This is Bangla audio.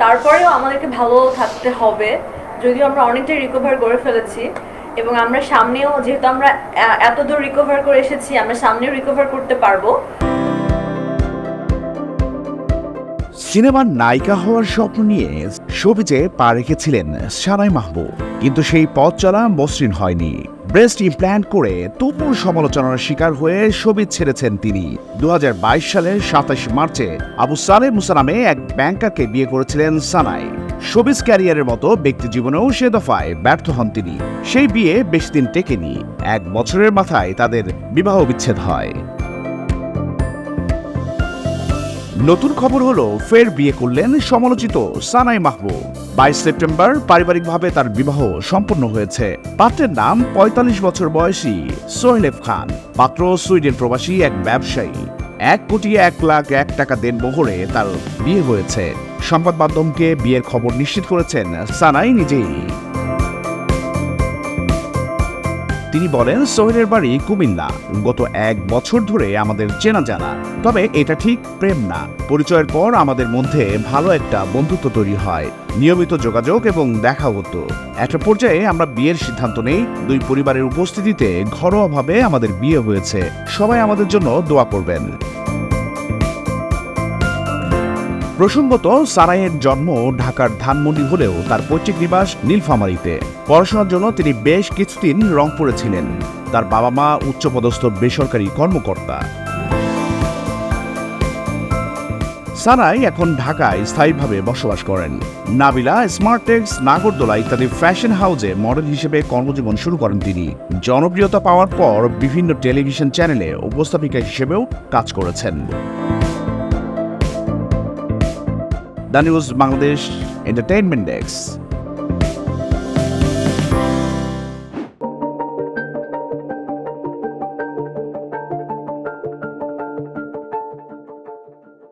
তারপরেও আমাদেরকে ভালো থাকতে হবে, যদিও আমরা অনেকটাই রিকভার করে ফেলেছি এবং আমরা সামনেও, যেহেতু আমরা এত দূর রিকভার করে এসেছি, আমরা সামনেও রিকভার করতে পারবো। সিনেমার নায়িকা হওয়ার স্বপ্ন নিয়ে শোবিজে পা রেখেছিলেন সানাই মাহবুব, কিন্তু সেই পথ চলা মসৃণ হয়নি। ব্রেস্ট ইমপ্ল্যান্ট করে তুমুল সমালোচনার শিকার হয়ে শোবিজ ছেড়েছেন তিনি। 2022 সালের 27 মার্চে আবু সালেহ মুসা নামে এক ব্যাংকারকে বিয়ে করেছিলেন সানাই। শোবিজ ক্যারিয়ারের মতো ব্যক্তি জীবনেও সে দফায় ব্যর্থ হন তিনি। সেই বিয়ে বেশি দিন টেকেনি, 1 বছরের মাথায় তাদের বিবাহ বিচ্ছেদ হয়। নতুন খবর হলো, ফের বিয়ে করলেন সমালোচিত সানাই মাহবুব। 22 সেপ্টেম্বর পারিবারিকভাবে তার বিবাহ সম্পন্ন হয়েছে। পাত্রের নাম 45 বছর বয়সী সোহেলেব খান। পাত্র সুইডেন প্রবাসী এক ব্যবসায়ী। 1,01,00,000 টাকা দেনমোহরে তার বিয়ে হয়েছে। সংবাদ মাধ্যমকে বিয়ের খবর নিশ্চিত করেছেন সানাই নিজেই। তিনি বলেন, সোহেলের বাড়ি কুমিল্লা। গত 1 বছর ধরে আমাদের চেনা জানা, তবে এটা ঠিক প্রেম না। পরিচয়ের পর আমাদের মধ্যে ভালো একটা বন্ধুত্ব তৈরি হয়, নিয়মিত যোগাযোগ এবং দেখা হতো। একটা পর্যায়ে আমরা বিয়ের সিদ্ধান্ত নেই। 2 পরিবারের উপস্থিতিতে ঘরোয়াভাবে আমাদের বিয়ে হয়েছে। সবাই আমাদের জন্য দোয়া করবেন। প্রসঙ্গত, সানাইয়ের জন্ম ঢাকার ধানমন্ডি হলেও তার পৈতৃক নিবাস নীলফামারীতে। পড়াশোনার জন্য তিনি বেশ কিছুদিন রংপুরে ছিলেন। তার বাবা মা উচ্চপদস্থ বেসরকারি কর্মকর্তা। সানাই এখন ঢাকায় স্থায়ীভাবে বসবাস করেন। নাবিলা, স্মার্টেক্স, নাগরদোলা ইত্যাদি ফ্যাশন হাউজে মডেল হিসেবে কর্মজীবন শুরু করেন তিনি। জনপ্রিয়তা পাওয়ার পর বিভিন্ন টেলিভিশন চ্যানেলে উপস্থাপিকা হিসেবেও কাজ করেছেন। The news Bangladesh entertainment desk.